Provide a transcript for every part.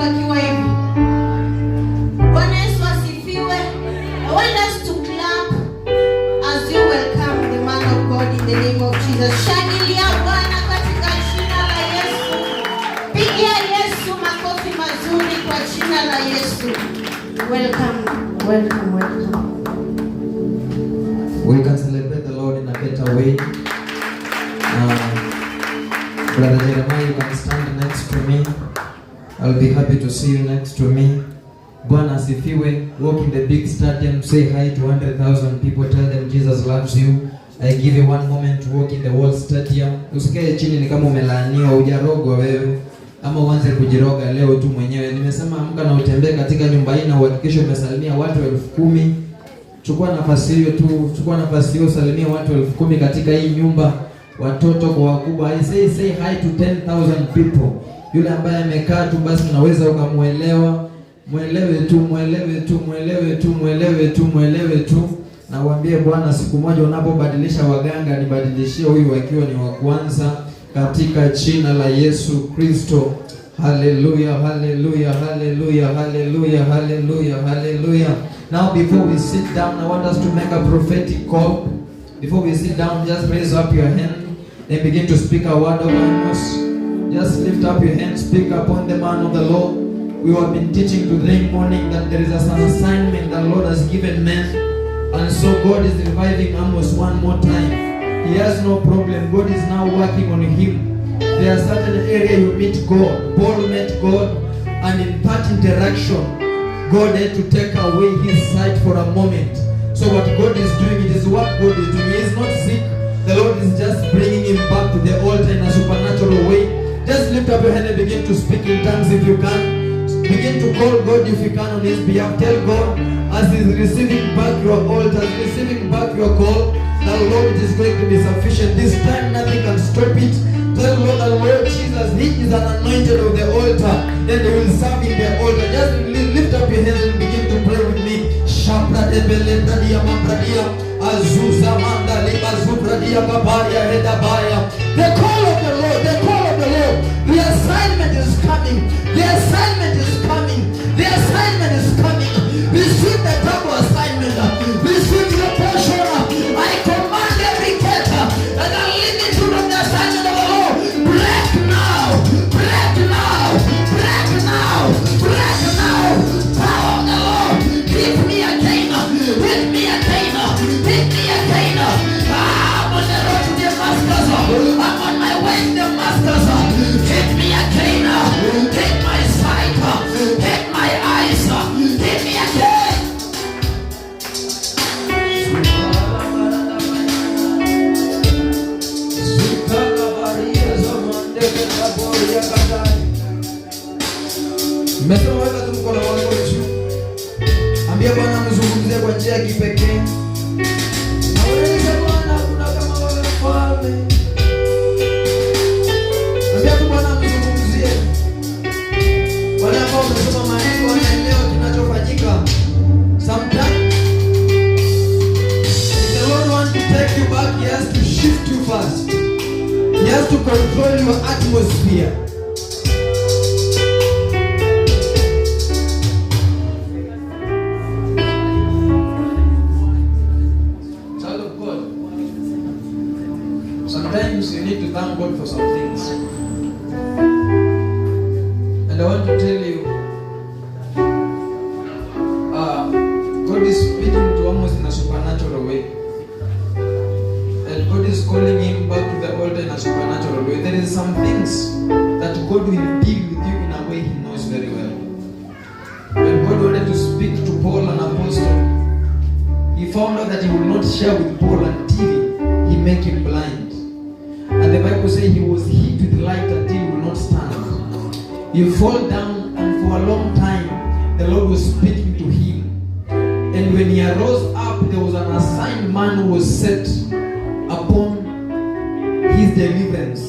wakiwa hivi. Bwana Yesu asifiwe. I want us to clap as you welcome the man of God in the name of Jesus. Shangilia Bwana katika jina la Yesu. Pigia Yesu makofi mazuri kwa jina la Yesu. Welcome. We can celebrate the Lord in a better way. Brother Jeremiah, you can stand next to me. I'll be happy to see you next to me. Bwana asifiwe. Walk in the big stadium, say hi to 100,000 people, tell them Jesus loves you. I give you one moment to walk in the whole stadium. Usikae chini ni kama umelaaniwa, hujarogwa wewe. Ama uanze kujiroga leo tu mwenyewe. Nimesema amka na utembee katika nyumba hii na uhakikishe umesalimia watu 10,000. Chukua nafasi hiyo tu, salimia watu 10,000 katika hii nyumba, watoto kwa wakubwa. I say hi to 10,000 people. Yule ambaye amekaa tu basi unaweza ukamuelewa. Muelewe tu. Na uambie Bwana, siku moja unapobadilisha waganga nibadilishie huyu wakiwa ni wa kwanza katika jina la Yesu Kristo. Hallelujah. Now before we sit down, I want us to make a prophetic call. Before we sit down, just raise up your hand and begin to speak a word of Amos. Just lift up your hand, speak upon the man of the Lord. We have been teaching today morning that there is an assignment that the Lord has given men. And so God is reviving Amos one more time. He has no problem. God is now working on him. There are certain areas you meet God. Paul met God, and in that interaction, God had to take away his sight for a moment. So what God is doing, it is what God is doing. He is not sick. The Lord is just bringing him back to the altar in a supernatural way. Just lift up your hand and begin to speak in tongues if you can. Begin to call God if you can on his behalf. Tell God as he's receiving back your altar, receiving back your call, the Lord is going to be sufficient. This time nothing can stop it. Tell Lord, the Lord Jesus, he is an anointed of the altar. Then they will serve in the altar. Just lift up your hands and begin to pray with me. Shapra de Belebradia Mambradia Azusa Manda Liba Zubradia Babaria Hedabaya. The call of the Lord, the call of the Lord. The assignment is coming. The assignment is coming. The assignment is coming. Receive the double assignment. Receive your portion. I command every gate and I limit you from the assignment of the Lord. Break now. Break now. Break now. Break now. Power of the Lord. Hit me again. Hit me again. Hit me again. I'm on the road to Damascus. I'm on my way to Damascus. Hit me again. Hit my sight. Hit my eyes. Hit me again. Mmesema weka tu mkono wako juu. Ambia Bwana mzungumzie kwa njia ya kipekee. Na ueleze Bwana kuna kama wewe mfalme. Ambia tu Bwana mzungumzie. Wale ambao wamesoma maandiko wanaelewa kinachofanyika. Sometimes if the Lord wants to take you back, he has to shift you fast. He has to control your atmosphere. Sometimes you need to thank God for some things. And I want to tell you, God is speaking to Amos in a supernatural way. And God is calling him back to the altar in a supernatural way. There is some things that God will deal with you in a way he knows very well. When God wanted to speak to Paul, an apostle, he found out that he would not share with Paul until he make him blind. And the Bible says he was hit with light until he would not stand. He fall down, and for a long time the Lord was speaking to him. And when he arose up, there was an assigned man who was set upon his deliverance.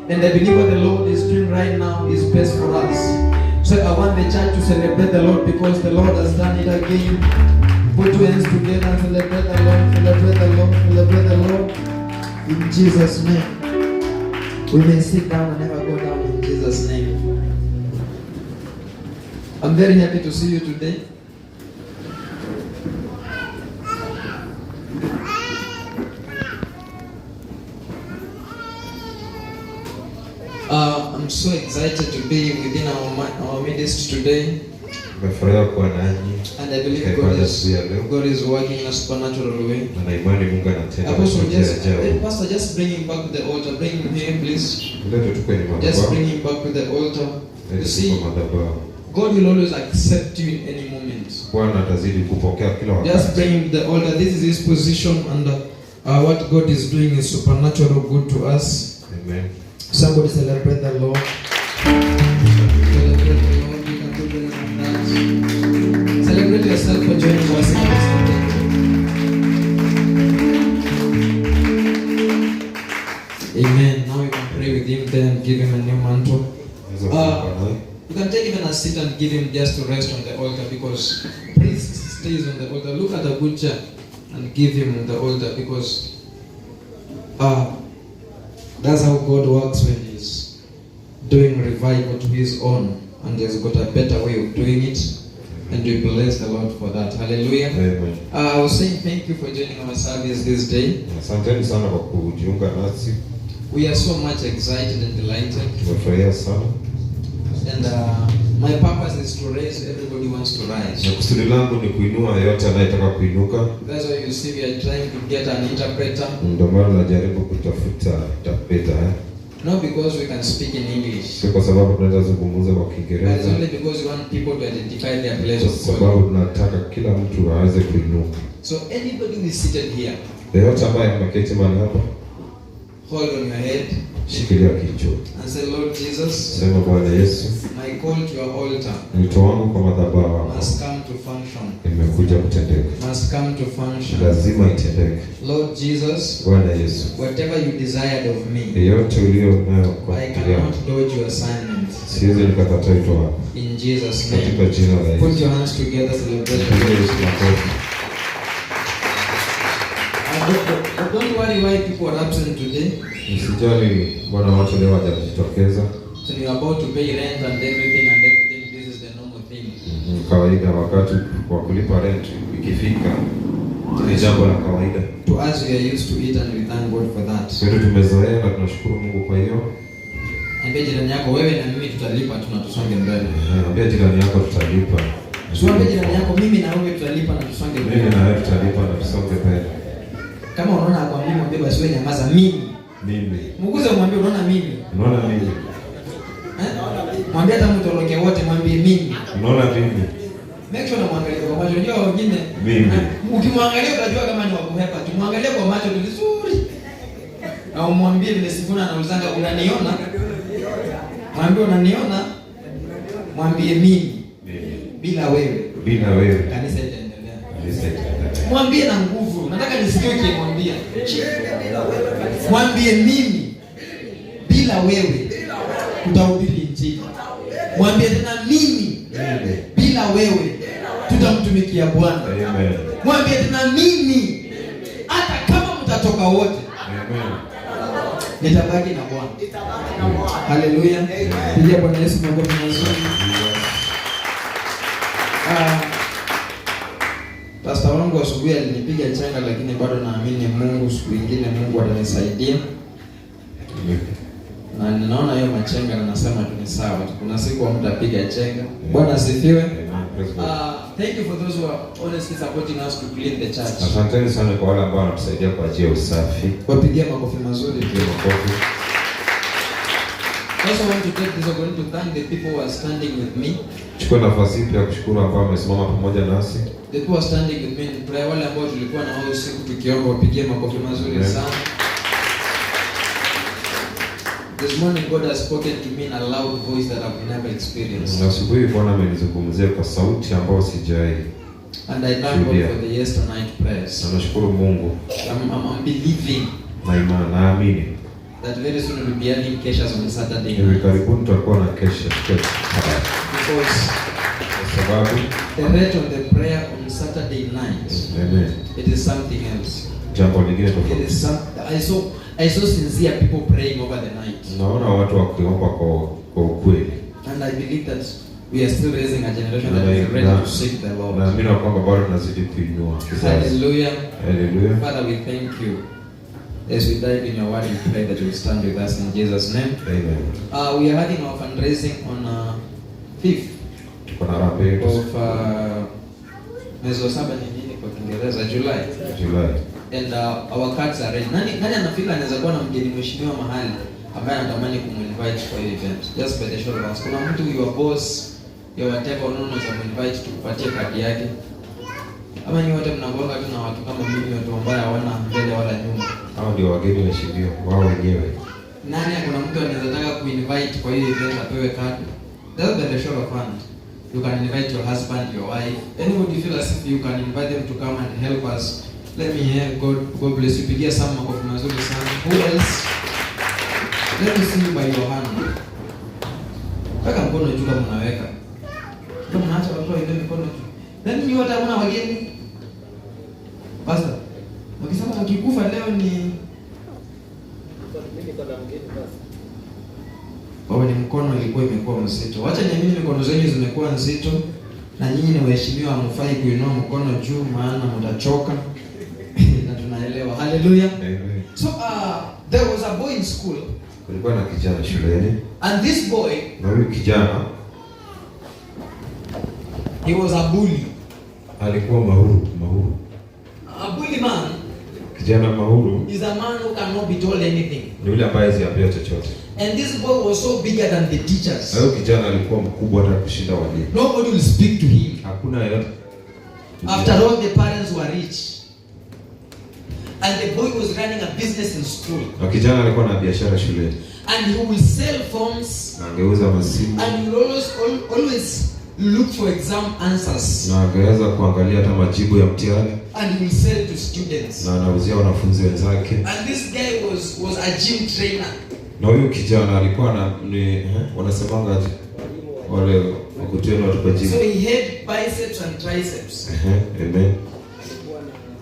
And I believe what the Lord is doing right now is best for us. So I want the church to celebrate the Lord because the Lord has done it again. Put your hands together and celebrate the Lord, celebrate the Lord, celebrate the Lord. In Jesus' name. We may sit down and never go down in Jesus' name. I'm very happy to see you today. I'm so excited to be within our midst today. Nimefurahia kuwa nanyi. And I believe katika ibada siku ya leo. God is working in a supernatural way. Na imani Mungu anatenda kwa Apostle, njia ya ajabu. Pastor, just bring him back to the altar. Bring him here, please. Leo tu kwenye madhabahu. Just bring him back to the altar. You see, Kwa madhabahu. God will always accept you in any moment. Bwana atazidi kupokea kila wakati. Just bring him to the altar. This is his position, and what God is doing is supernatural good to us. Amen. Somebody celebrate the Lord. Celebrate the Lord. You can do better than that. Celebrate yourself for joining us in this today. Amen. Now you can pray with him there and give him a new mantle. You can take even a seat and give him just to rest on the altar, because priest stays on the altar. Look at the butcher and give him the altar, because that's how God works when He's doing revival to His own, and He's got a better way of doing it, and we bless the Lord for that. Hallelujah. Amen. I was saying thank you for joining our service this day. Asanteni sana kwa kujiunga nasi. We are so much excited and delighted, Tumefurahia sana. and my purpose is to raise everybody who wants to rise. Na kusudi langu ni kuinua yote anayetaka kuinuka. That's why you see we are trying to get an interpreter. Ndio maana najaribu kutafuta interpreter. Not because we can speak in English, Sio kwa sababu tunaweza zungumza kwa but it's Kiingereza. only because we want people to identify their place Kwa of God. sababu tunataka kila mtu aweze kuinuka. So anybody who is seated here, Yeyote ambaye ameketi mahali hapa, hold on your head shikilia kichwa. and say, Lord Jesus, Sema Bwana Yesu, my call to your altar wito wangu kwa madhabahu hapa must come to function. imekuja kutendeka. Must come to function. Lazima itendeke. Lord Jesus, Bwana Yesu, whatever you desired of me, yeyote ulio nayo kwa I ajili yangu, cannot dodge your assignment. siwezi nikakataa wito wako. In Jesus' name. Katika jina la Put Yesu. your hands together, celebrate. Pigia Yesu makofi. But don't worry why people are absent today. Msijali Bwana, watu leo hawajajitokeza. When you're about to pay rent and everything, this is the normal thing. Kawaida wakati wa kulipa rent ikifika ni jambo la kawaida. To us, we are used to it, and we thank God for that. Sisi tumezoea na tunashukuru Mungu kwa hiyo. Ambia jirani yako, wewe na mimi tutalipa, tunatusonge mbele. Ambia jirani yako tutalipa. Ambia jirani yako, mimi na wewe tutalipa na tusonge mbele. Mimi na wewe tutalipa na tusonge mbele. Kama unaona kwa mimi, mwambie basi wewe nyamaza, mimi. Mimi. Mguze mwambie unaona mimi. Unaona mimi. Mwambie hata mtu aloke wote, mwambie mimi. Unaona mimi. Make sure unamwangalia kwa macho. Unajua wengine mimi. Ukimwangalia utajua kama ni wa kuhepa. Tumwangalie kwa macho vizuri. Na umwambie vile Sifuna anaulizanga, unaniona? Mwambie unaniona? Mwambie mimi. Bila wewe. Bila wewe. Kanisa itaendelea. Kanisa itaendelea. Mwambie na nguvu. Nataka nisikie ukimwambia. Mwambie mimi. Bila wewe tutahubiri Injili. Mwambie tena mimi. Bila wewe tutamtumikia Bwana. Amen. Mwambie tena mimi. Hata kama mtatoka wote. Amen. Nitabaki na Bwana. Haleluya. Pigia Bwana Yesu makofi mazuri. Pastor wangu asubuhi alinipiga chenga, lakini bado naamini Mungu siku nyingine Mungu atanisaidia. Na ninaona hiyo machenga na nasema tu ni sawa. Kuna siku mtapiga chenga. Bwana asifiwe. Thank you for those who are honestly supporting us to clean the church. Asanteni sana kwa wale ambao wanatusaidia kwa ajili ya usafi. Wapigie makofi mazuri. Pigia makofi. I also want to take this opportunity to thank the people who are standing with me. Chukua nafasi hii ya kushukuru ambao wamesimama pamoja nasi. The people who are standing with me in prayer, wale ambao tulikuwa na wao usiku tukiomba, wapigie makofi mazuri sana. This morning God has spoken to me in a loud voice that I've never experienced. Asubuhi Bwana amenizungumzia kwa sauti ambayo sijawahi. And I thank God for the yesterday night prayers. Nashukuru Mungu. I'm believing. Naamini. That very soon we'll be having kesha on Saturday. Hivi karibuni tutakuwa na kesha. Because kwa sababu the rate of the prayer on Saturday night, amen, it is something else. Jambo lingine It tofauti. is I saw sincere people praying over the night. Naona watu wakiomba kwa ukweli. And I believe that we are still raising a generation that is ready to seek the Lord. Na mimi kwamba bado tunazidi kuinua kizazi. Hallelujah. Hallelujah. Father, we thank you. As we dive in your word, we pray that you will stand with us in Jesus' name. Amen. We are having our fundraising on 5th Tuko na rambe of mwezi wa 7 ni nini kwa Kiingereza? July. And our cards are ready. Nani anafika anaweza kuwa na mgeni mheshimiwa mahali ambaye anatamani kuminvite kwa hiyo event? Just by the show of us. Kuna mtu your boss, your whatever unaweza kuminvite tukupatie kadi yake. Ama ni wote mnagonga tu na watu kama mimi, watu ambao hawana mbele wala nyuma. Hao ndio wageni waheshimiwa wao wenyewe. Nani kuna mtu anaweza taka kuinvite kwa hiyo event apewe kadi? That's by the show of hand. You can invite your husband, your wife, anybody feel as if you can invite them to come and help us. Let me hear. God bless you. Pigia some of mazuri sana. Who else? Let me see you by your hand. Weka mkono juu kama unaweka. Kama unaacha watu waende mkono juu. Nani ni wote hamna wageni? Basta. Wakisema wakikufa leo ni Baba, ni mkono ilikuwa imekuwa mzito. Wacha niamini mikono zenu zimekuwa nzito na nyinyi ni waheshimiwa, hamfai kuinua mkono juu maana mtachoka. Na tunaelewa. Hallelujah. Amen. So there was a boy in school. Kulikuwa na kijana shuleni. And this boy, na huyu kijana he was a bully. Alikuwa mahuru. A bully man. Kijana mahuru is a man who cannot be told anything. Ni yule ambaye haziambiwa chochote. And this boy was so bigger than the teachers. Huyo kijana alikuwa mkubwa hata kushinda walimu. Nobody will speak to him. Hakuna yeyote. After all, the parents were rich. And the boy was running a business in school. Na kijana alikuwa na biashara shuleni. And he will sell phones. Na angeuza masimu. And he will always look for exam answers. Na angeweza kuangalia hata majibu ya mtihani. And he will sell to students. Na anauzia wanafunzi wenzake. And this guy was a gym trainer. Na huyu kijana alikuwa wanasemanga aje? Wale wakutana watu kwa gym. So he had biceps and triceps. Amen.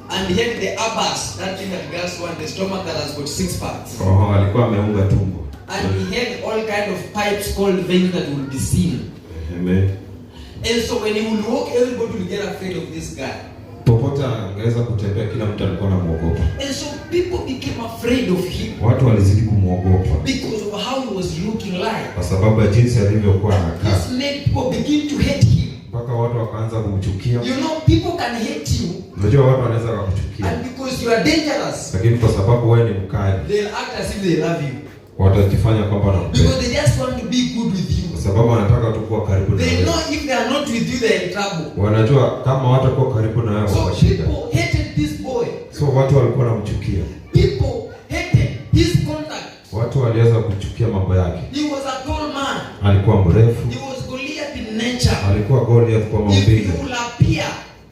And he had the abs, that thing that girls want, the stomach that has got 6 parts. Alikuwa ameunga tumbo. And he had all kind of pipes called veins that would be seen. Amen. And so when he would walk, everybody would get afraid of this guy. Popote angeweza kutembea, kila mtu alikuwa anamuogopa. And so people became afraid of him. Watu walizidi kumuogopa. Because of how he was looking like. Kwa sababu ya jinsi alivyokuwa anakaa. This made people begin to hate him. Mpaka watu wakaanza kumchukia. You know, people can hate you. Unajua watu wanaweza kukuchukia. And because you are dangerous. Lakini kwa sababu wewe ni mkali. They'll act as if they love you. Watajifanya kwamba wanakupenda. Because they just want to be good with you. Kwa sababu wanataka tu kuwa karibu na wewe. They know if they are not with you, they are in trouble. Wanajua kama watakuwa karibu na wewe kwa shida. So people hated this boy. So watu walikuwa wanamchukia. People hated his conduct. Watu waliweza kuchukia mambo yake. He was a tall man. Alikuwa mrefu. He was Goliath in nature. Alikuwa Goliath kwa maumbile. If he will appear,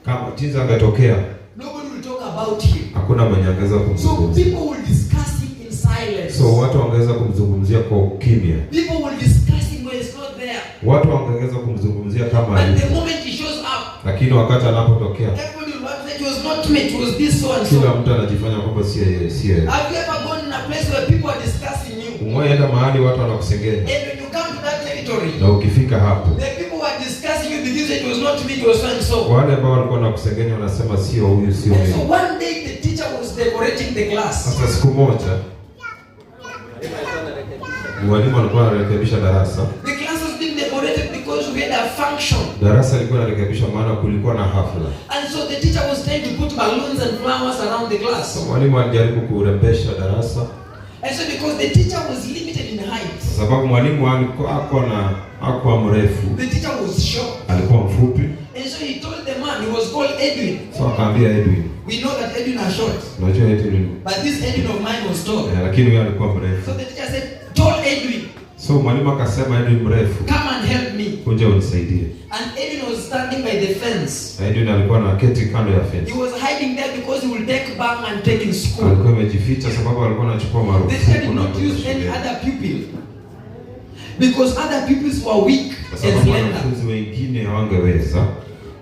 kama jinsi angetokea, nobody will talk about him. Hakuna mwenye angeweza So kumzungumzia. people will discuss him in silence. So watu wangeweza kumzungumzia kwa ukimya. People will discuss him when he's not there. Watu wangeweza kumzungumzia kama And the alivyo. moment he shows up, Lakini wakati anapotokea, everybody will say it was not me, it was this so and kila so. mtu anajifanya kwamba si yeye, si yeye. Have you ever gone in a place where people are discussing you? Umeenda mahali watu wanakusengenya. And when you come to that territory, Na ukifika hapo, the people who are discussing you because it was not me, it was so and so. wale ambao walikuwa wanakusengenya wanasema sio huyu, sio And so mimi. one day the teacher was decorating the class. Sasa siku moja mwalimu alikuwa anarekebisha darasa. The class was being decorated because we had a function. Darasa lilikuwa linarekebishwa maana kulikuwa na hafla. And so the teacher was trying to put balloons and flowers around the class. Mwalimu alijaribu kurembesha darasa. And so because the teacher was limited in height, Sababu mwalimu hakuwa mrefu. the teacher was short. Alikuwa mfupi. And so he told the man, he was called Edwin. So akaambia Edwin. We know that Edwin are short. Unajua Edwin. But this Edwin of mine was tall. Lakini yeye alikuwa mrefu. So the teacher said, tall Edwin, So mwalimu akasema Edwin mrefu, come and help me. kuja unisaidie. And Edwin was standing by the fence. Edwin alikuwa anaketi kando ya fence. He was hiding there because he will take bang and take in school. Alikuwa amejificha sababu alikuwa anachukua The teacher marufuku did na not use any kushika. other pupil. Because other pupils were weak Kwa and sababu slender. wanafunzi wengine hawangeweza.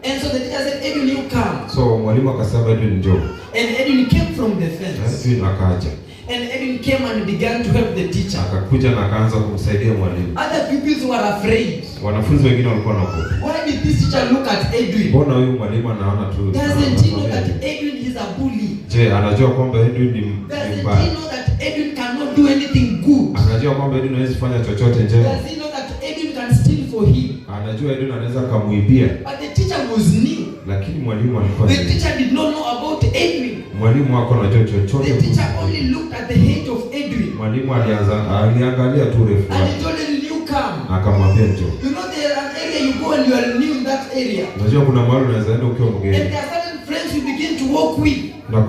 And so the teacher said, Edwin, you come. So mwalimu akasema Edwin njoo. And Edwin came from the fence. Edwin akaja. And Edwin came and began to help the teacher. Akakuja na akaanza kumsaidia mwalimu. Other pupils were afraid. Wanafunzi wengine walikuwa wanaogopa. Why did this teacher look at Edwin? Mbona huyu mwalimu anaona tu? Doesn't he know that Edwin is a bully? Je, anajua kwamba Edwin ni Doesn't mbaya? he know that Edwin cannot do anything good? Anajua kwamba Edwin hawezi fanya chochote njema. Does he know that Edwin can steal for him? Anajua Edwin anaweza kumuibia. But the teacher was new. Lakini mwalimu alikuwa The teacher did not know about Edwin. Mwalimu wako anajua chochote. The teacher only looked at the height of Edwin. Mwalimu aliangalia tu refu And wake. he told him, "You come." Akamwambia njoo. You know there are an area you go and you are new in that area. Unajua kuna mahali unaweza enda ukiwa And mgeni. there are certain friends you begin to walk with. Na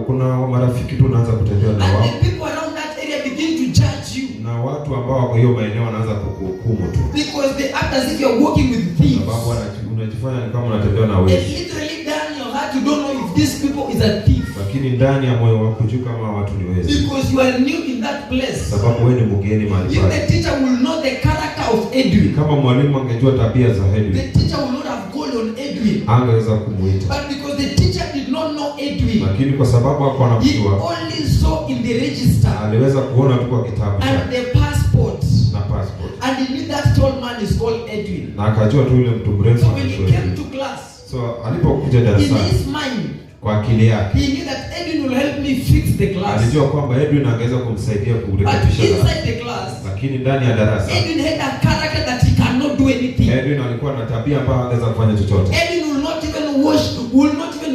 kuna marafiki tu unaanza kutembea na And wao. the people around that area begin to judge you. Na watu ambao wako hiyo maeneo wanaanza kukuhukumu tu. Because they act as if you are walking with thieves. Sababu unajifanya ni kama unatembea na And wezi. literally down in your heart you don't know if these people is a thief. Lakini ndani ya moyo wako juu kama watu ni wezi. Because you are new in that place. Sababu wewe ni mgeni mahali If pale. the teacher will know the character of Edwin, Kama mwalimu angejua tabia za the Edwin, teacher will not have called on Edwin. angeweza kumuita. But because the teacher did not know Edwin, Lakini kwa sababu hakuwa he anamjua, only saw in the register aliweza kuona tu kwa kitabu and chake the passport. na passport. And he knew that tall man is called Edwin. Na akajua tu yule mtu mrefu So when he anaitwa came Edwin. to class, So alipokuja in darasani his mind, kwa akili yake, he knew that Edwin will help me fix the class. alijua kwamba Edwin angeweza kumsaidia But kurekebisha darasa. inside the class, Lakini ndani ya darasa, Edwin had a character that he cannot do anything. Edwin alikuwa na tabia ambayo angeweza kufanya chochote. Edwin will not even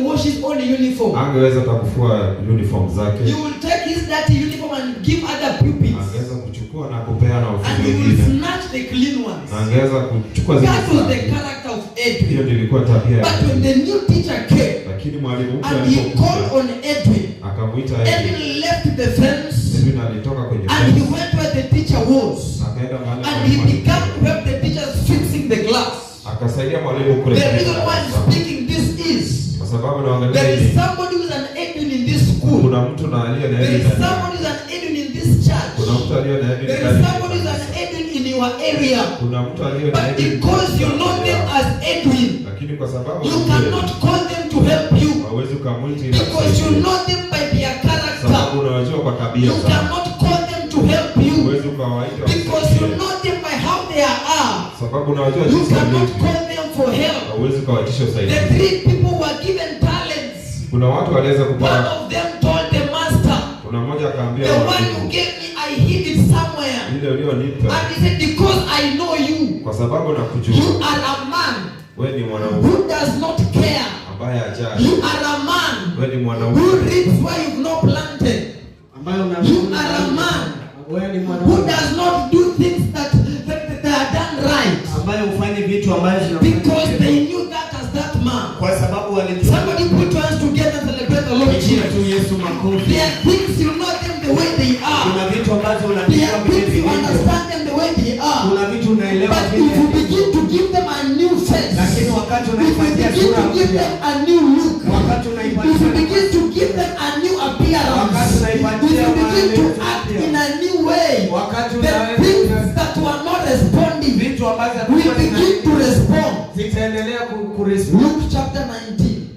wash his own uniform. Angeweza hata kufua uniform zake. He will take his dirty uniform and give other pupils. Angeweza kuchukua na kupeana And wafunzi he will wengine. snatch the clean ones. Na angeweza kuchukua zile That was the safi. character of Hiyo Edwin. ndio ilikuwa tabia But yake. when the new teacher came Lakini mwalimu mpya and he called alipokuja, on Edwin, akamuita Edwin. Edwin left the fence Edwin alitoka kwenye and he fence. went where the teacher was. Akaenda mahali And he mwalimu began alikuwa. to help the teachers fixing the glass. Akasaidia mwalimu The kurekebisha reason why I'm darasa. speaking this is Kwa sababu naangalia there is hivi. somebody who is an Edwin in this school. Kuna mtu na aliye na There Edwin is ndani. somebody who is an Edwin in this church. Kuna mtu aliye na Edwin There is ndani. somebody who is an Edwin in your area. Kuna mtu aliye na But Edwin. because you know them as Edwin, Lakini kwa sababu you cannot call them to help you. hawezi kumwita ili Because you akusaidie. know them by their character. Sababu unawajua kwa tabia You zao. cannot call them to help you. Huwezi ukawaita Because you wakusaidie. know them by how they are. Sababu unawajua You jinsi cannot walivyo. call them for help. Hauwezi ukawaitisha The usaidizi. three people were given talents. Kuna watu waliweza One kupata. of them told the master, Kuna mmoja akaambia the one mwalimu, you gave me, I hid it somewhere. ile ulionipa And he said, because I know you, kwa sababu you nakujua are a man wewe ni mwanaume who does not care. ambaye hajali. You are a man Wewe ni who mwanaume reaps where you've not planted. You are a man who does not do things that are done right. ambaye ufanye vitu ambavyo Because they knew that as that man. kwa sababu walijua. Somebody put your hands together and celebrate the Lord Pigia Jesus. tu Yesu makofi. There are things you know them the way they are. Kuna vitu ambavyo There unajua are vile things you vilivyo. understand them the way they are. Kuna vitu unaelewa But vile if you vilivyo. begin to give them a new face, Lakini wakati if you unaipatia begin sura to give mpya, them a new look, wakati if you unaipatia begin to give them a new appearance, Wakati if unaipatia you begin to maelezo act mpya. in a new way, wakati the things that were not responding vitu ambavyo will begin to respond. zitaendelea kurespond. Luke chapter 19.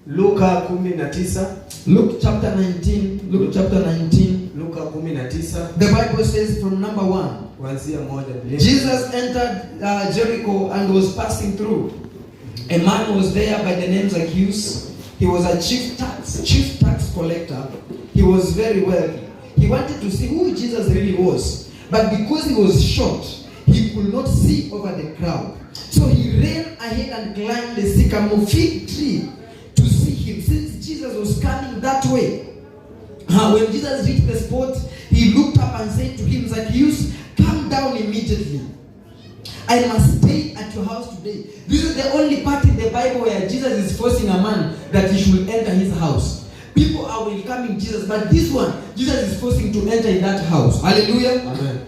Luka 19. Luke chapter 19. Luke chapter 19. Luka 19 The Bible says from number 1. kuanzia 1. Jesus entered Jericho and was passing through. A man was there by the name Zacchaeus. He was a chief tax collector. He was very wealthy. He wanted to see who Jesus really was. But because he was short, he could not see over the crowd. So he ran ahead and climbed the sycamore fig tree to see him, since Jesus was coming that way. When Jesus reached the spot, he looked up and said to him, Zacchaeus, come down immediately. I must stay at your house today. This is the only part in the Bible where Jesus is forcing a man that he should enter his house. People are welcoming Jesus, but this one, Jesus is forcing to enter in that house. Hallelujah. Amen.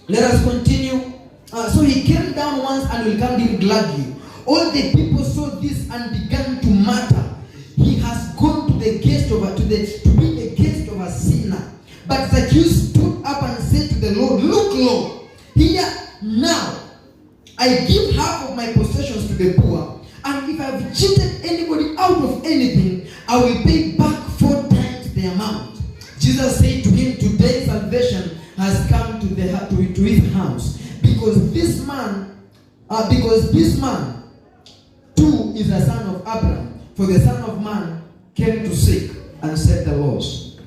Let us continue. So he came down once and welcomed him gladly. All the people saw this and began to mutter, he has gone to the guest of to be the guest of a sinner. But Zacchaeus stood up and said to the Lord, look, Lord, here now I give half of my possessions to the poor, and if I have cheated anybody out of anything, I will pay back 4 times the amount. Jesus said to his house, because this man too is a son of Abraham. For the Son of Man came to seek and save the lost.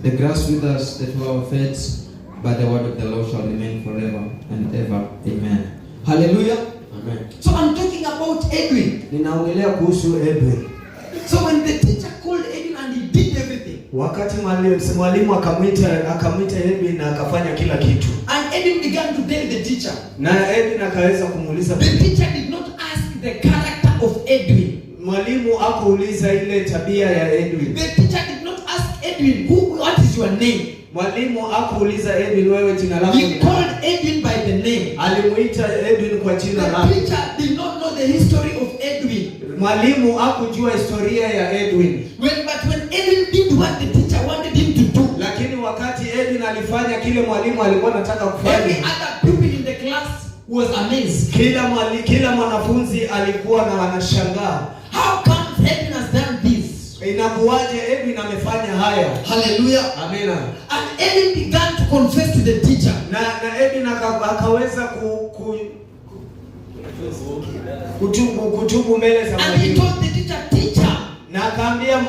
The grass withers, the flower fades, but the word of the Lord shall remain forever and ever. Amen. Hallelujah. Amen. So I'm talking about Edwin. Ninaongelea kuhusu Edwin. So when the teacher called Edwin and he did everything. Wakati mwalimu akamwita Edwin na akafanya kila kitu. And Edwin began to tell the teacher. Na Edwin akaweza kumuuliza. The teacher did not ask the character of Edwin. Mwalimu hakuuliza ile tabia ya Edwin. The teacher did not ask Edwin, what is your name? Mwalimu hakuuliza Edwin, wewe jina lako ni? He called Edwin by the name. Alimuita Edwin kwa jina lake. The teacher did not know the history of Edwin. Mwalimu hakujua historia ya Edwin. But when Edwin did what the teacher wanted him to do, lakini wakati Edwin alifanya kile mwalimu alikuwa anataka kufanya, every other pupil in the class was amazed. Kila mwanafunzi alikuwa na anashangaa. How come Edwin has done this? Inakuwaje Edwin amefanya haya? Hallelujah. Amen. And Edwin began to confess to the teacher. Na Edwin akaweza kutubu mbele za mwalimu. And he told the teacher, na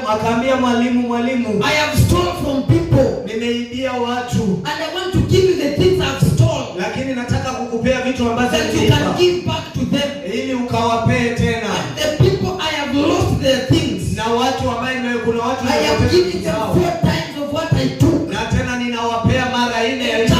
akaambia mwalimu, I have stolen from people. Nimeibia watu. And I want to give you the things I've stolen. Lakini nataka kukupea vitu ambazo that you can give back to them. Ili ukawapee tena. And the people I have lost their things. Na watu ambao kuna watu I have given them 4 times of what I took. Na tena ninawapea mara 4 ya hicho.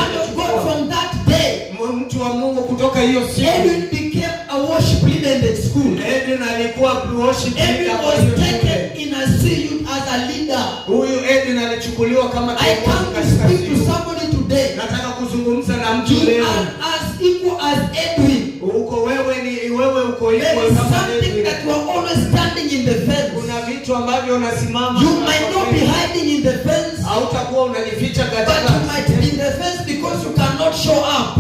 From that day, mtu wa Mungu kutoka hiyo siku, Edwin became a worship leader in the school. Edwin alikuwa worship leader. Edwin was taken in a CU as a leader. Huyu Edwin alichukuliwa kama kiongozi katika CU. I come to somebody today. Nataka kuzungumza na mtu leo. You are as equal as Edwin. Uko wewe uko equal kama Edwin. That you are always standing in the fence. Kuna vitu ambavyo unasimama. You might not be hiding in the fence. Hautakuwa unajificha katika. But you might be in the fence because you cannot show up.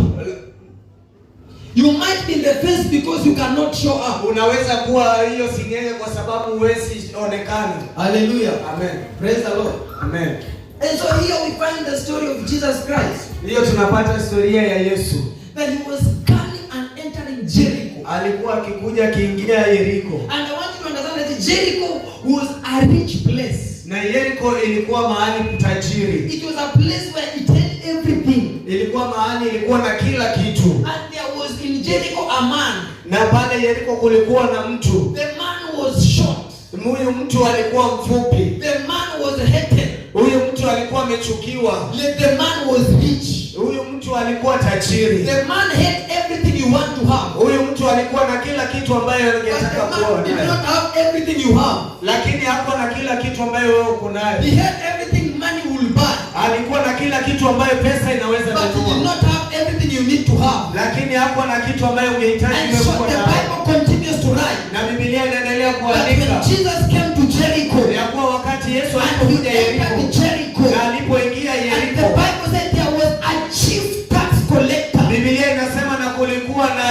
You might be in the fence because you cannot show up. Unaweza kuwa hiyo singenge kwa sababu huwezi onekana. Hallelujah. Amen. Praise the Lord. Amen. And so here we find the story of Jesus Christ. Hiyo tunapata historia ya Yesu. That he was coming and entering Jericho. Alikuwa akikuja akiingia Yeriko. And I want you to understand that Jericho was a rich place. Na Yeriko ilikuwa mahali tajiri. It was a place where it had everything. Ilikuwa mahali ilikuwa na kila kitu. And there was in Jericho a man. Na pale Yeriko kulikuwa na mtu. The man was short. Huyu mtu alikuwa mfupi. The man was hated. Huyu mtu alikuwa amechukiwa. The man was rich. Huyu mtu alikuwa tajiri. The man had everything you want to have. Huyu mtu alikuwa na kila kitu ambayo ungetaka kuwa. He did not have everything you have. Lakini hakuwa na kila kitu ambayo wewe uko nayo. He had everything money will buy. Alikuwa na kila kitu ambayo pesa inaweza kununua. But he did not have everything you need to have. Lakini hakuwa na kitu ambayo ungehitaji wewe kuwa nayo. And so the Bible continues to write. Na Biblia inaendelea kuandika. When Jesus came to Jericho. Ya kuwa wakati Yesu alipokuja Yeriko. Na alipoingia Yeriko. And the Bible said there was a chief tax collector. Biblia inasema na kulikuwa na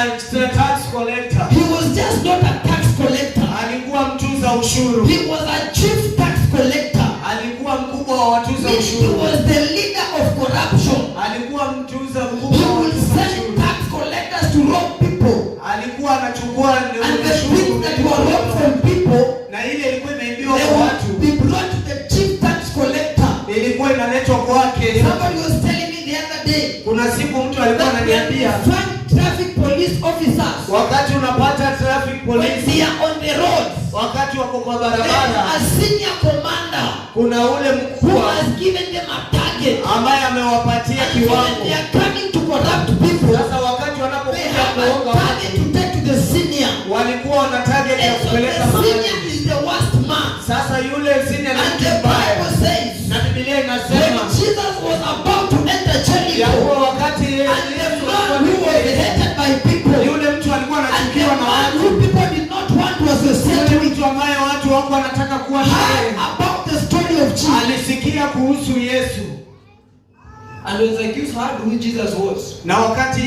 tax collector. He was just not a tax collector. Alikuwa mtuza ushuru. He was a chief tax collector. Alikuwa mkubwa wa watuza ushuru. He was the leader of corruption. Alikuwa mtuza mkubwa wa watuza ushuru. He would send tax collectors to rob people. Alikuwa anachukua ushuru that were robbed from people. Na ile ilikuwa imeibiwa kwa watu. They brought to the chief tax collector. Ilikuwa inaletwa kwake. Somebody was telling me the other day. Kuna siku mtu alikuwa ananiambia. Traffic police officers. Wakati unapata traffic police. When they are on the roads. Wakati wako kwa barabara. A senior commander. Kuna ule mkubwa. Who has given them a target. Ambaye amewapatia kiwango. They are coming to corrupt people. Sasa wakati wanapokuja kuonga target to take to the senior. Walikuwa wana target ya kupeleka mahali. The senior is the worst man. Sasa yule senior ni mbaya. Na Biblia inasema when Jesus was about to enter Jericho. Ya kuwa wakati Yesu alikuwa hated by people. Yule mtu alikuwa anachukiwa na watu. People did not want to associate with. Mtu ambaye watu wako wanataka kuwa naye. About the story of Jesus. Alisikia kuhusu Yesu. And when Zacchaeus heard who Jesus was. Na wakati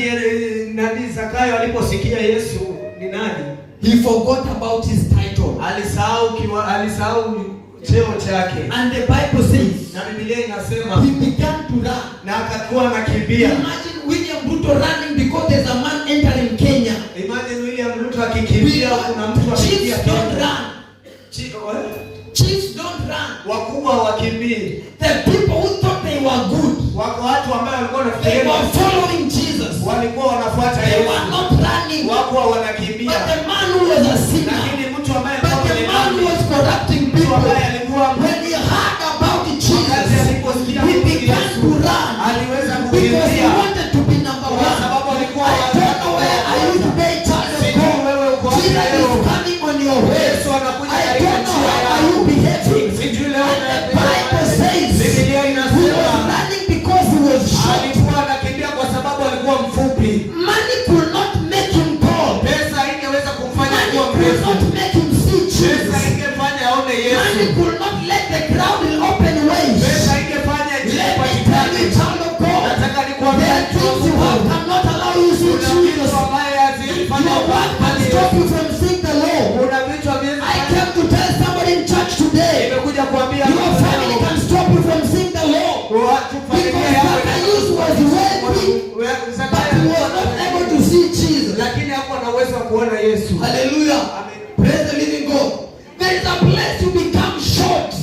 nani Zakayo aliposikia Yesu ni nani? He forgot about his title. Alisahau cheo chake. And the Bible says, Na Biblia inasema he began to run. na akakuwa anakimbia. Imagine William Ruto running because there's a man entering Kenya. Imagine William Ruto akikimbia, kuna mtu anaingia Chiefs don't Kenya. run. Chiefs don't run. Wakubwa wakimbii. The people who thought they were good, Wako watu ambao walikuwa they wanafikiria were following Jesus. walikuwa wanafuata They Yesu. were not running. Wako wanakimbia. But the man who was a sinner, Lakini mtu ambaye but alikuwa the ni man who was corrupting mtu people, ambaye alikuwa when he heard about wakati Jesus, aliposikia he kuhusu began Yesu, to run aliweza because he kukimbia. wanted to be number Kwa one. sababu alikuwa I don't know where are you today, child of Sijui God. wewe uko wapi Jesus leo. is coming on your way. Yesu anakuja I katika don't know njia how are you yako. behaving. Sijui leo And the Bible says Biblia he inasema was running because he was short. alikuwa anakimbia kwa sababu alikuwa mfupi. Money could not make him tall. Pesa ingeweza kumfanya Money kuwa could mrefu. not make him see Pesa Jesus. ingefanya aone Yesu. Money could not let the crowd in open ways. Pesa ingefanya njia Let me tell ipatikane. you, child of God, Nataka there nikwambie are things you have cannot allow you to see kuna Jesus. vitu ambaye hazifanya Your work can stop you from seeing the Lord. Kuna vitu haviwezi I came to tell somebody in church today, nimekuja kuambia your family can stop you from seeing the Lord. watu familia Because yako Zacchaeus was wealthy, but he was not able to see Jesus. lakini hakuwa na uwezo wa kuona Yesu. Hallelujah. Amen. Praise the living God. There is a place you become short.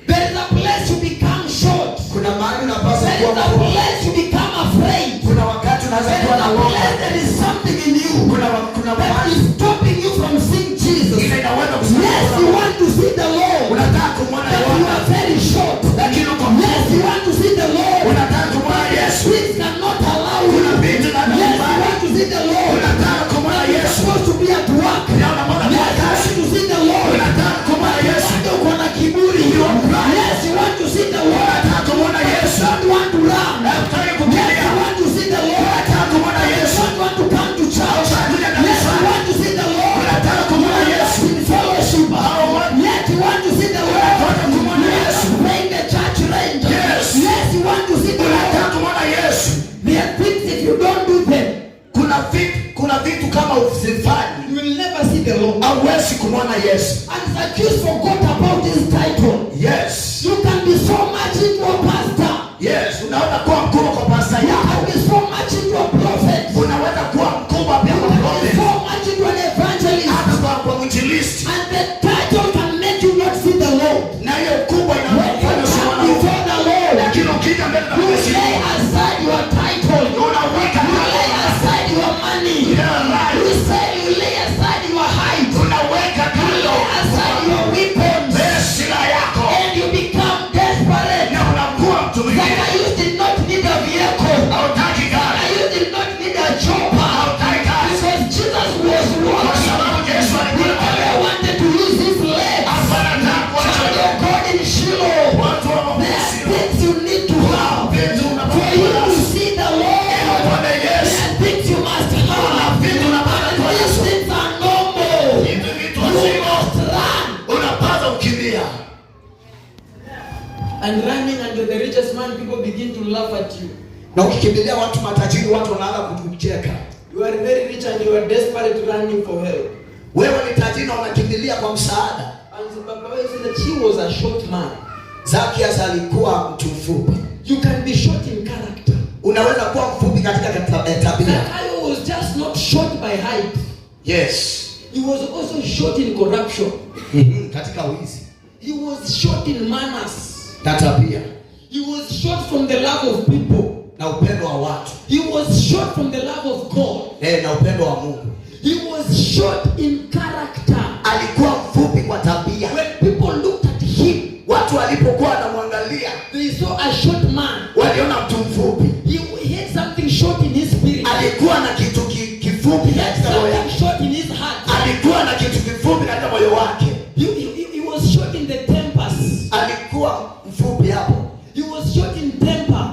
There is a place you become short. Kuna mahali unapaswa There is kuwa a mkubwa. place you become afraid. Kuna wakati unaweza There is kuwa na a woga. place there is something in you Kuna that mahali is stopping you from seeing Jesus. inaweza Yes, you kusimama. want to see the Lord, Unataka kumwona but you Yesu. are very short. Lakini uko Yes, you want to see the Lord, unataka kumwona but the Yesu. streets cannot allow you. Kuna vitu na Yes, you want to see the Lord, unataka kumwona but you're Yesu. supposed to be at work. Na unamwona Yes, kwa you kazi. want to see the Lord, Unataka kumwona Yesu. bado uko na kiburi. You are proud. Yes, you want to see the Lord, Unataka kumwona Yesu. you don't want to run. Unataka Yes, kukimbia. you want to see the Lord, Unataka kumwona you Yesu. don't want to come to church. Unataka Yes, kuja you kanisani. want to see the Lord, Unataka kumwona Yesu. in fellowship. Yes, you want to see the Lord, Unataka kumwona you Yesu. are paying the church rent. Yes. Yes, you want to see the Unataka Lord. kumwona Yesu. There are things if you don't do them, Kuna vitu kama usifanyi you will never see the Lord. hauwezi kumwona Yesu. And Zacchaeus forgot about his title. Yes. You can be so much into a pastor. Yes, unaweza kuwa mkubwa kwa pasta You yako. can be so much into a prophet. Unaweza kuwa mkubwa pia You kwa can be prophet. so much into an evangelist. Hata kwa mwinjilisti. And the title can make you not see the Lord. Na hiyo kubwa When you inafanya come usione. before the Lord, Lakini ukija mbele za you Yesu, lay aside your title. unaweka You lay aside your money. Yeah, right. You say you lay aside your height. unaweka You kando lay aside your weapons. silaha yako And you become desperate. na unakuwa mtu mwingine. Zacchaeus did not need a vehicle. Hautaki gari, Zacchaeus did not need a chopper. hautaki kazi. Because Jesus was Kwa walking. sababu Yesu He alikuwa never pale. wanted to use his legs. Hapana nataka kuacha Child of God in Shiloh, watu wa there are mafusiro. things you need to have. Vitu For you unapata to see the Lord, Bwana there Yesu. are things you must have. Vitu unapata And kwa these Yesu. things are normal. Hivi vitu You lazima must run. unapata ukimbia. And running and you're the richest man, people begin to laugh at you. Na ukikimbilia watu matajiri, watu wanaanza kukucheka. You are very rich and you are desperate running for help. Wewe ni tajiri na unakimbilia kwa msaada. And the Bible says that he was a short man. Zacchaeus alikuwa mtu mfupi. You can be short in character. Unaweza kuwa mfupi katika tabia. Zacchaeus was just not short by height. Yes. He was also short in corruption. Katika wizi He was short in manners. na tabia He was short from the love of people. na upendo wa watu. He was short from the love of God. Na upendo wa Mungu. He was short in character. Alikuwa mfupi kwa tabia. When people looked at him, Watu walipokuwa wanamwangalia, they saw a short man. waliona mtu mfupi. He had something short in his spirit. Alikuwa na kitu kifupi He had katika moyo something wake. short in his heart. Alikuwa na kitu kifupi katika moyo wake. He was short in the tempers. Alikuwa mfupi hapo. He was short in temper.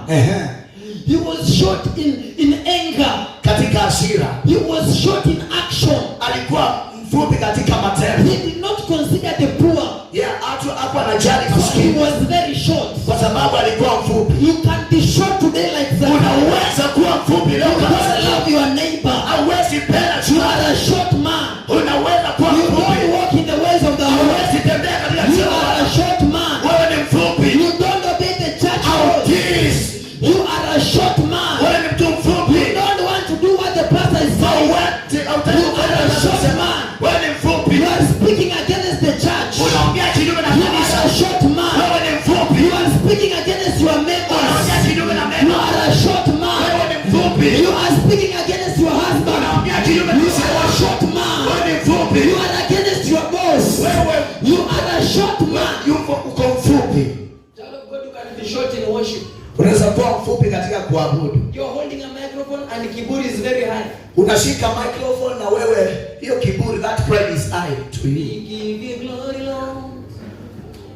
He was short in anger. Katika hasira. He was short in action. Alikuwa mfupi katika matendo. He did not consider the poor. Hapo anajali He maskini was very short. kwa sababu alikuwa mfupi. You can be short today like that. Unaweza kuwa mfupi leo You kama don't love your neighbor. hauwezi penda You are a short man. unaweza kuwa You mfupi. don't walk in the ways of the Lord. Hauwezi tembea katika You You are a short man. Wewe ni mfupi. You are speaking against the church. Unaongea kinyume na You are kanisa. a short man. Wewe ni mfupi. You are speaking against your Unaongea members. kinyume na You mema. are a short man. Wewe ni mfupi. You are speaking against your husband. Unaongea kinyume na You are a mema. short man. Wewe ni mfupi. You are against your boss. Wewe You are a short man. uko mfupi. Child of God, you can be short in worship. Unaweza kuwa mfupi katika kuabudu. You're holding a microphone and keyboard is very high. Unashika microphone na wewe hiyo kiburi, that pride is high to We you. give you glory, Lord,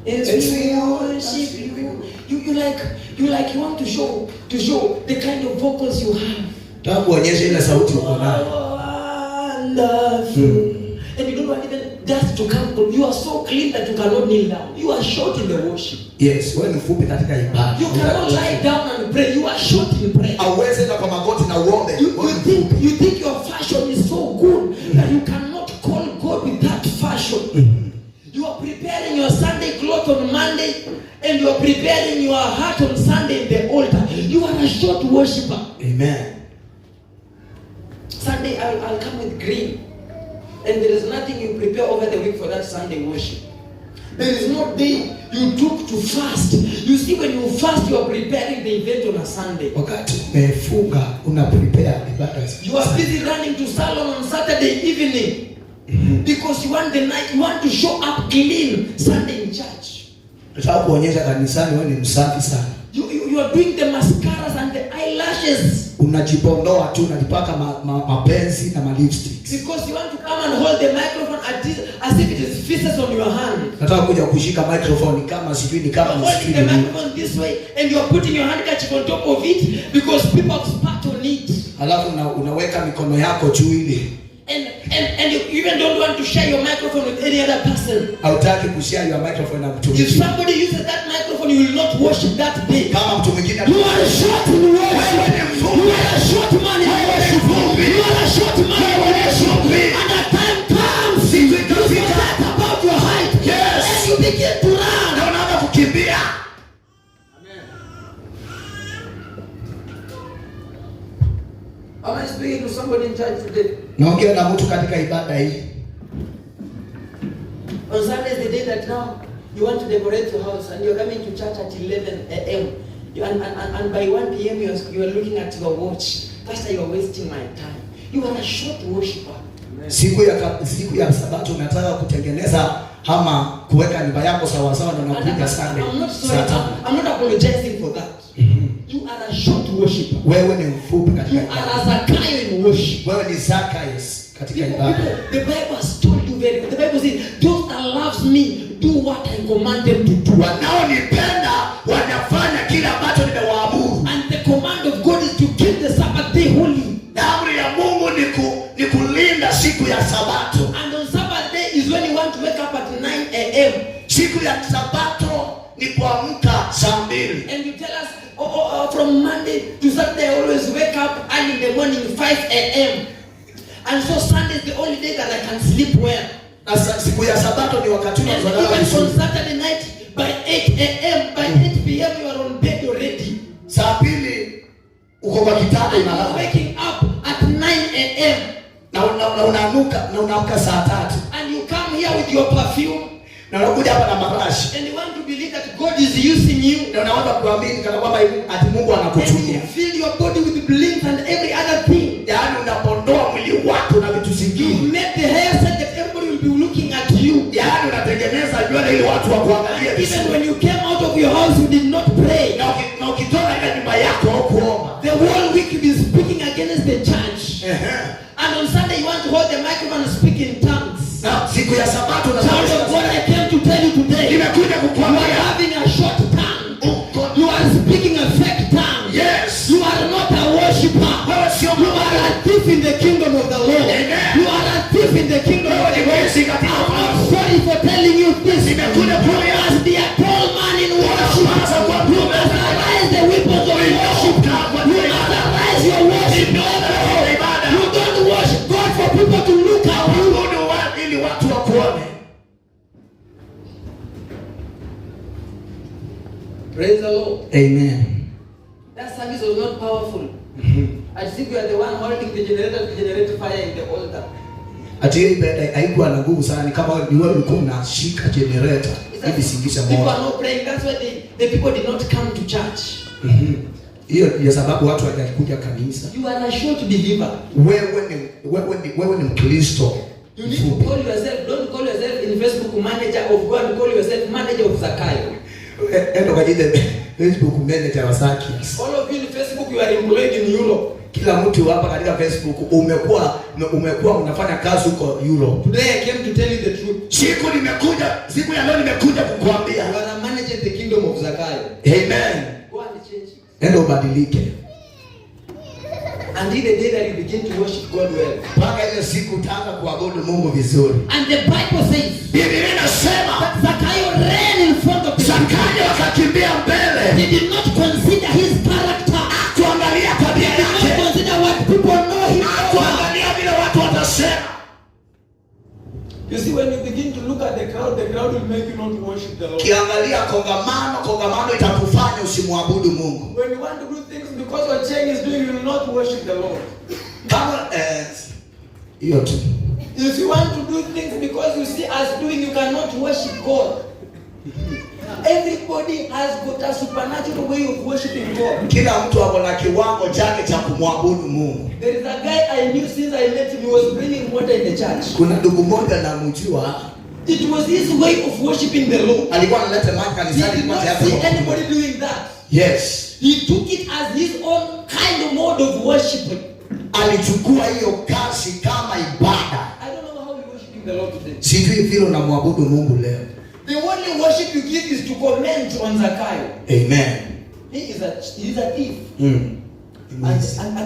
as we worship you. You want to show the kind of vocals you have. Nataka kuonyesha ile sauti uko nayo. Wonderful. And you don't want even dust to come. You are so clean that you cannot kneel down. You are short in the worship. Yes, wewe ni mfupi katika ibada. You cannot lie down and pray. You are short in prayer. Hauwezi enda kwa magoti na uombe. You think your fashion is so good that you cannot call God with that fashion. You are preparing your Sunday clothes on Monday and you are preparing your heart on Sunday in the altar. You are a short worshiper. Amen. Sunday I'll come with green. And there is nothing you prepare over the week for that Sunday worship. There is no day you took to fast. You see, when you fast, you are preparing the event on a Sunday. Wakati umefunga una prepare ibada. You are busy running to salon on Saturday evening because you want the night, you want to show up clean Sunday in church. Nataka kuonyesha kanisani wewe ni msafi sana. You are doing the mascaras and the eyelashes Unajipondoa tu, unajipaka mapenzi na lipsticks. because you want to come and hold the microphone as if it is feces on your hand. Nataka kuja kushika microphone kama sijui ni kama You're holding the msikini. microphone this way and you are putting your handkerchief on top of it because people have spat on it. Alafu unaweka mikono yako juu ile. And you even don't want to share your microphone with any other person. Hautaki kushare your microphone na mtu If mwingine. somebody uses that microphone, you will not worship that day. Kama mtu mwingine You are a short in worship. You are a short man in worship. You are a short man in worship. And the time comes, you forget about your height. Yes. And you begin to run. Na unaanza kukimbia. Am I speaking to somebody in church today? naongea na mtu katika ibada hii. On Sunday is the day that now you want to decorate your house and you're coming to church at 11 a.m. And by 1 p.m. you are looking at your watch. Pastor, you are wasting my time. You are a short worshiper. Siku ya Sabato unataka kutengeneza ama kuweka nyumba yako sawa sawa na unakuja Sunday. I'm not sorry. I'm not apologizing for that. You are a short worshiper. Wewe ni mfupi katika You ibada. are a Zakayo in worship. Wewe ni Zacchaeus katika ibada. The Bible has told you very well. The Bible says, those that loves me do what I command them to do. Wanaonipenda wanafanya kile ambacho nimewaamuru. And the command of God is to keep the Sabbath day holy. Na amri ya Mungu ni kulinda siku ya Sabato. And on Sabbath day is when you want to wake up at 9 a.m. Siku ya Sabato ni kuamka saa 2. And you tell us, from Monday to Saturday I always wake up early in the morning 5 a.m. And so Sunday is the only day that I can sleep well. Na siku ya Sabato ni wakati And unazalala even vizuri. on Saturday night by 8 a.m. by 8 p.m. you are on bed already. Saa 2 uko kwa kitanda And you are unalala. waking up at 9 a.m. Na unaamka saa 3. And you come here with your perfume. Na unakuja hapa na marashi. And you want to believe that God is using you. Na unaanza kuamini kana kwamba ati Mungu And anakutumia. you fill your body with blinks and every other thing. Yaani unapondoa mwili wako na vitu You zingine. make the hair set that everybody will be looking at you. Yaani unatengeneza nywele ili watu wakuangalie Even vizuri. when you came out of your house, you did not pray. Na ukitoka ile nyumba yako hukuomba. The whole week you've been speaking against the church. And on Sunday you want to hold the microphone and speak in tongues. Na siku ya Sabato Child of God, I came to tell you today. nimekuja You are kukuambia having a short tongue. You are speaking a fake tongue. Yes. You are not a worshiper. Wewe sio You are a thief in the kingdom of the Lord. Amen. You are a thief in the kingdom of the Lord. I'm not sorry for telling you this. You must be a tall man in worship. You must arise the weapons of worship. You must arise your worship. You don't worship God for people to look at you. Ili watu wakuone. Praise the Lord. Amen. That service was not powerful. I As if you are the one holding the generator to generate fire in the altar. Ati ibada haikuwa na nguvu sana, ni kama ni wewe ulikuwa unashika generator ili singisha moto. People are not praying. That's why the people did not come to church. Hiyo ya sababu watu hawajakuja kanisa. You are a short believer. Wewe ni Mkristo. You need to call yourself, don't call yourself in Facebook manager of God, call yourself manager of Zakayo. Endo kajide Facebook manager wa Zacchaeus. All of you in Facebook, you are employed in Europe. Kila mtu hapa katika Facebook umekuwa unafanya kazi huko Europe. Today I came to tell you the truth. Siku ya leo nimekuja kukuambia. You are a manager in the kingdom of Zakayo. Amen. Go and change it. Endo ubadilike. Until the day that you begin to worship God well. Mpaka ile siku utaanza kuabudu Mungu vizuri. And the Bible says, Biblia inasema that Zakayo ran in front of the Zakayo akakimbia mbele. He did not consider his character. Kuangalia tabia He did yake. not consider what people know him for. Kuangalia vile watu watasema. You see, when you begin to look at the crowd will make you not worship the Lord. Kiangalia kongamano itakufanya usimwabudu Mungu. When you want to do things because what Cheng is doing, you will not worship the Lord. Kama hiyo tu. If you want to do things because you see us doing, you cannot worship God. Everybody has got a supernatural way of worshiping God. Kila mtu ako na kiwango chake cha kumwabudu Mungu. There is a guy I knew since I met him. He was bringing water in the church. Kuna ndugu mmoja namjua. It was his way of worshiping the Lord. Alikuwa analeta maji He kanisani did kwa not sababu see anybody doing that. Yes. He took it as his own kind of mode of worship. Alichukua hiyo kazi kama ibada. I don't know how you're worshiping the Lord today. Sijui vile unamwabudu Mungu leo. The only worship you give is to comment on Zakayo. Amen. He is a thief. And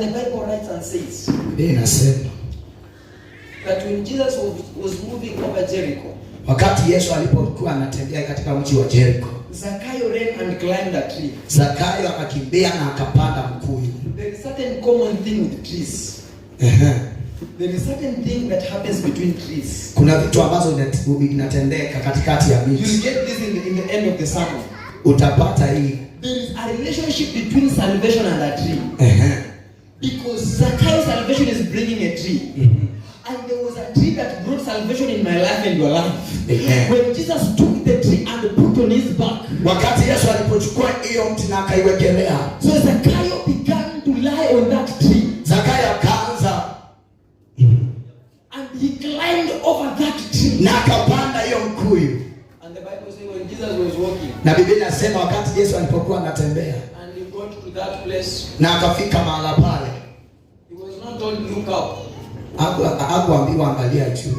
the Bible writes and says Biblia inasema that when Jesus was moving over Jericho, wakati Yesu alipokuwa anatembea katika mji wa Jericho, Zakayo ran and climbed a tree. Zakayo akakimbia na akapanda mkuyu. There is certain common thing with trees. There is certain thing that happens between trees. Kuna vitu ambazo inatendeka katikati ya miti. You get this in the end of the sermon. Utapata hii. There is a relationship between salvation and a tree. Because Zakayo's salvation is bringing a tree. And there was a tree that brought salvation in my life and your life. When Jesus took the tree and put on his back. Wakati Yesu alipochukua hiyo mti na akaiwekelea. So Zakayo began to lie on that tree. Zakayo akaanza. And he climbed over that tree. Na akapanda hiyo mkuyu. And the Bible says when Jesus was walking. Na Biblia inasema wakati Yesu alipokuwa anatembea. And he got to that place. Na akafika mahala pale. He was not told look up. Hakuambiwa angalia juu.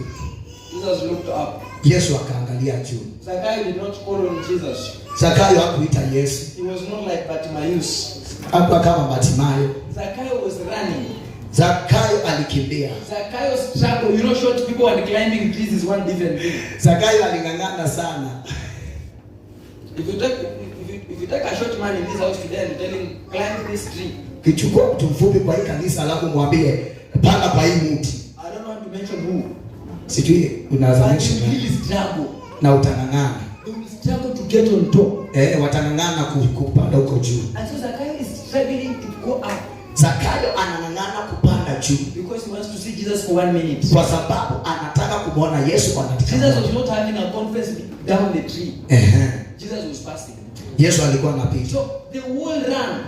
Jesus looked up. Yesu akaangalia juu. Zakayo did not call on Jesus. Zakayo hakuita Yesu. He was not like Bartimaeus. Hakuwa kama Bartimayo. Zakayo was running. Zakayo alikimbia. Zakayo struggled. You know, short people and climbing trees is one different thing. Zakayo aling'ang'ana sana. If you take a short man in this house today and tell him climb this tree. Kichukua mtu mfupi kwa hii kanisa alafu mwambie panda kwa hii mti. I don't want to mention who. Sijui unaweza mention He will struggle. na utang'ang'ana. He will struggle to get on top. Watang'ang'ana kupanda huko juu. And so Zakayo is struggling to go up. Zakayo anang'ang'ana kupanda juu Because he wants to see Jesus for 1 minute. kwa sababu anataka kumwona Yesu kwa dakika Jesus moja. was not having a conference down the tree. Jesus was passing. Yesu alikuwa anapita. So the whole run,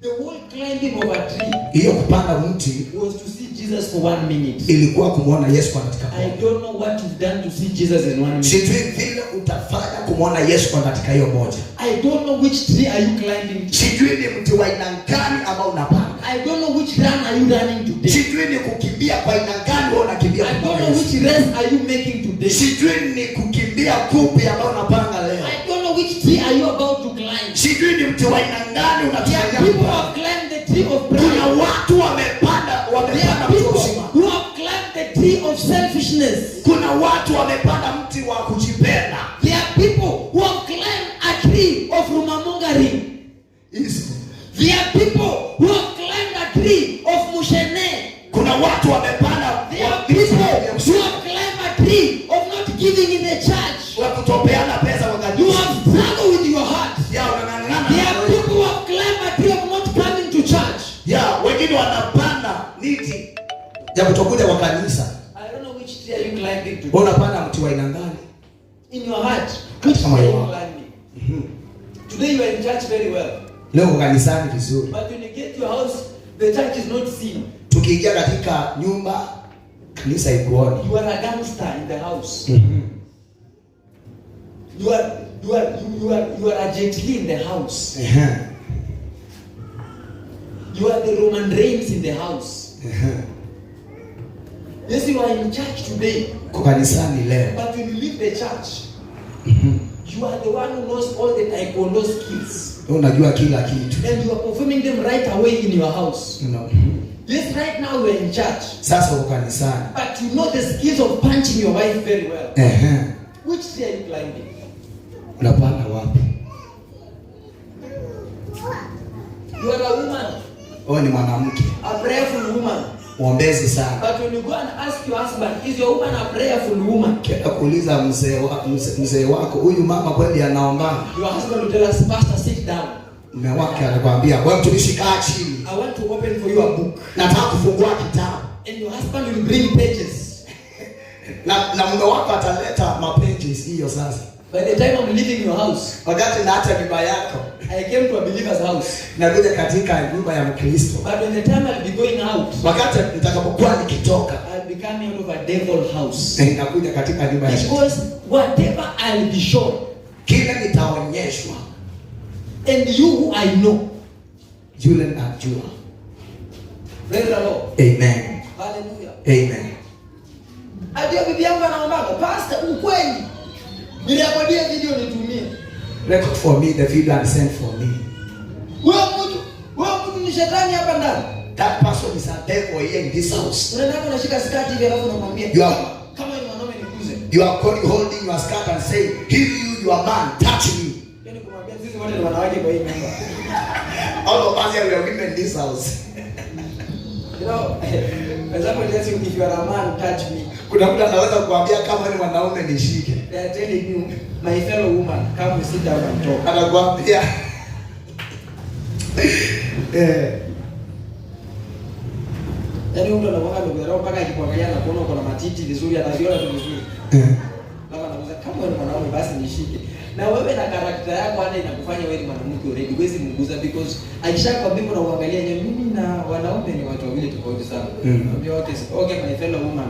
the whole climbing of a tree Hiyo kupanda mti was to see Jesus for 1 minute. ilikuwa kumwona Yesu kwa dakika I moja. don't know what you've done to see Jesus in 1 minute. Sijui vile utafanya kumwona Yesu kwa dakika hiyo moja. I don't know which tree are you climbing to. Sijui ni mti wa aina gani ambao unapanda. I don't know which run are you running today. Sijui ni kukimbia kwa aina gani wewe unakimbia. I don't know which race are you making today. Sijui ni kukimbia kupi ambao unapanga leo. I don't know which tree are you about to climb. Sijui ni mti wa aina gani There are unakimbia. people who have climbed the tree of Kuna pride. watu wamepanda There are mti people uzima. who have climbed the tree of selfishness. Kuna watu wamepanda mti wa kujipenda. There are people who have climbed a tree of rumamongering. There are people who have climbed a tree of mushene. Kuna watu wamepanda There are people who have climbed a tree of not giving in the church. wa kutopeana pesa wakati. You have struggled with your heart. Ya unang'ang'ana. There are people who have climbed a tree of not coming to church. Ya wengine unakuja kwa kanisa. I don't know which tree are you climbing to. Unapanda mti wa aina gani? In your heart, which tree are you climbing? Today you are in church very well. Leo uko kanisani vizuri. But when you get to your house, the church is not seen. Tukiingia katika nyumba, kanisa ikuoni. You are a gangster in the house. You are a Jet Li in the house. You are the Roman Reigns in the house. Yes, you are in church today. Kwa kanisani leo. But when you leave the church, you are the one who knows all the taekwondo skills. Unajua kila kitu. And you are performing them right away in your house. Yes, right now you are in church. Sasa uko kanisani. But you know the skills of punching your wife very well. Which tree are you climbing? Unapanda wapi? You are a woman. Wewe ni mwanamke. A prayerful woman. Muombezi sana. But when you go and ask your husband, is your woman a prayerful woman? Kenda kuuliza mzee wako, huyu mama kweli anaomba? Your husband will tell us, pastor, sit down. Mume wake anakuambia, wewe mtumishi kaa chini. I want to open for you a book. Nataka kufungua kitabu. And your husband will bring pages. na mume wako ataleta mapages hiyo sasa. By the time I'm leaving your house, wakati naacha nyumba yako, I came to a believer's house. Nakuja katika nyumba ya Mkristo. But when the time I'll be going out, wakati nitakapokuwa nikitoka, I'll be coming out of a devil house. Nakuja katika nyumba ya Shetani. Because whatever I'll be shown, kile nitaonyeshwa. And you who I know, yule najua. Praise the Lord. Amen. Hallelujah. Amen. Adio bibi yangu anaomba, pastor, ukweli nirekodie video nitumie. Record for me the video and send for me. Wewe mtu ni shetani hapa ndani. That person is a devil here in this house. Unaenda unashika skati hivi alafu unamwambia, kama ni mwanaume nikuze. You are holding your skirt and say, "If you are man, touch me." Yaani kumwambia sisi wote ni wanawake kwa hii nyumba. All of us here we are women in this house. You know, example tells you if you are a man, touch me. Kuna mtu anaweza kuambia kama ni mwanaume nishike. They are telling you, my fellow woman, come sit down and talk. Anakuambia yaani mtu anakuwa ndio mpaka akikuangalia na kuona uko na matiti vizuri, anaviona tu vizuri. Baba anakuza kama ni mwanaume basi nishike. Na wewe na karakta yako hata inakufanya wewe ni mwanamke already. Huwezi mguza because akishakwambia na uangalia mimi na wanaume ni watu wawili tofauti sana. Ambia okay, my fellow woman.